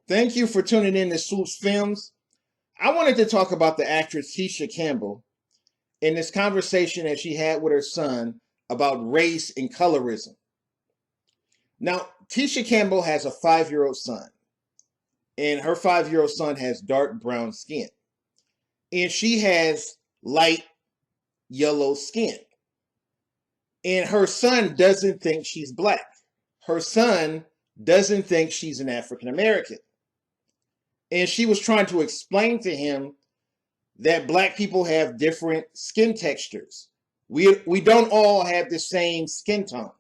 Thank you for tuning in to Swoope Films. I wanted to talk about the actress Tisha Campbell in this conversation that she had with her son about race and colorism. Now, Tisha Campbell has a 5-year-old son, and her 5-year-old son has dark brown skin, and she has light yellow skin. And her son doesn't think she's black. Her son doesn't think she's an African American. And she was trying to explain to him that black people have different skin textures. We don't all have the same skin tone.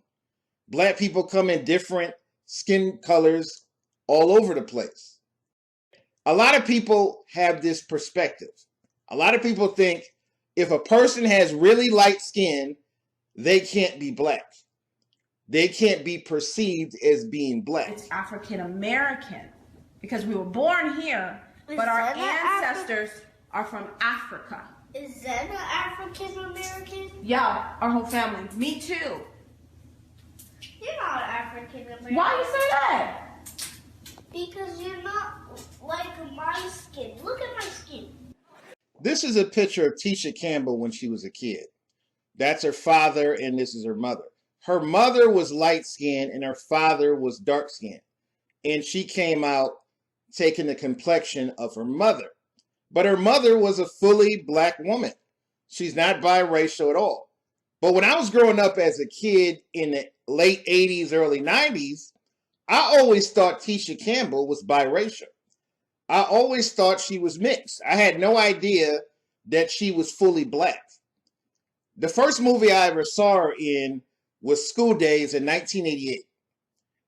Black people come in different skin colors all over the place. A lot of people have this perspective. A lot of people think if a person has really light skin, they can't be black. They can't be perceived as being black. It's African American because we were born here, but our ancestors are from Africa. Is that an African American? Yeah, our whole family. Me too. You're not African American. Why you say that? Because you're not like my skin. Look at my skin. This is a picture of Tisha Campbell when she was a kid. That's her father, and this is her mother. Her mother was light-skinned, and her father was dark-skinned. And she came out taking the complexion of her mother. But her mother was a fully black woman. She's not biracial at all. But when I was growing up as a kid in the late 80s, early 90s, I always thought Tisha Campbell was biracial. I always thought she was mixed. I had no idea that she was fully black. The first movie I ever saw her in was School Days in 1988.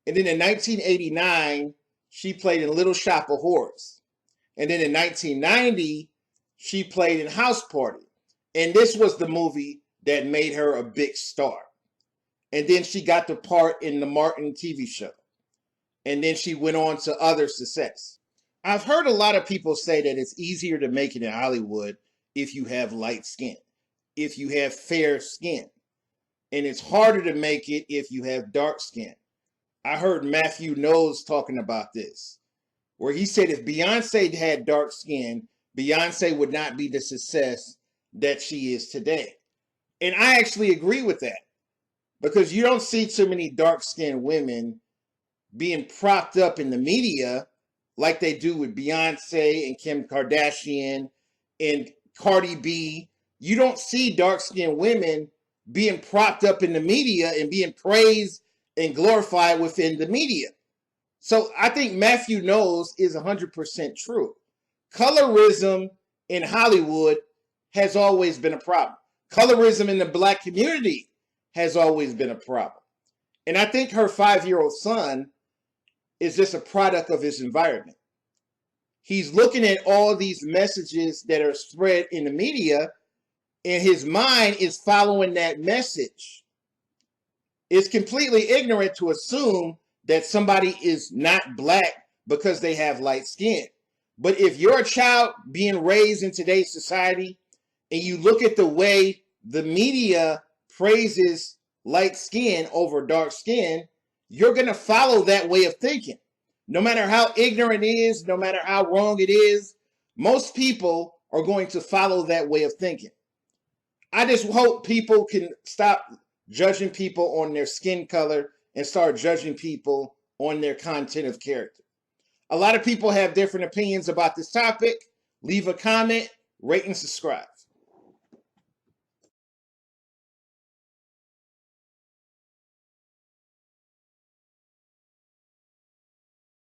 And then in 1989, she played in Little Shop of Horrors. And then in 1990, she played in House Party. And this was the movie that made her a big star. And then she got the part in the Martin TV show. And then she went on to other success. I've heard a lot of people say that it's easier to make it in Hollywood if you have light skin, if you have fair skin. And it's harder to make it if you have dark skin. I heard Matthew Knowles talking about this, where he said if Beyonce had dark skin, Beyonce would not be the success that she is today. And I actually agree with that, because you don't see too many dark-skinned women being propped up in the media like they do with Beyonce and Kim Kardashian and Cardi B. You don't see dark-skinned women being propped up in the media and being praised and glorified within the media. So I think Matthew Knowles is 100% true. Colorism in Hollywood has always been a problem. Colorism in the black community has always been a problem. And I think her 5-year-old son is just a product of his environment. He's looking at all these messages that are spread in the media, and his mind is following that message. It's completely ignorant to assume that somebody is not black because they have light skin. But if you're a child being raised in today's society and you look at the way the media praises light skin over dark skin, you're going to follow that way of thinking. No matter how ignorant it is, no matter how wrong it is, most people are going to follow that way of thinking. I just hope people can stop judging people on their skin color and start judging people on their content of character. A lot of people have different opinions about this topic. Leave a comment, rate, and subscribe.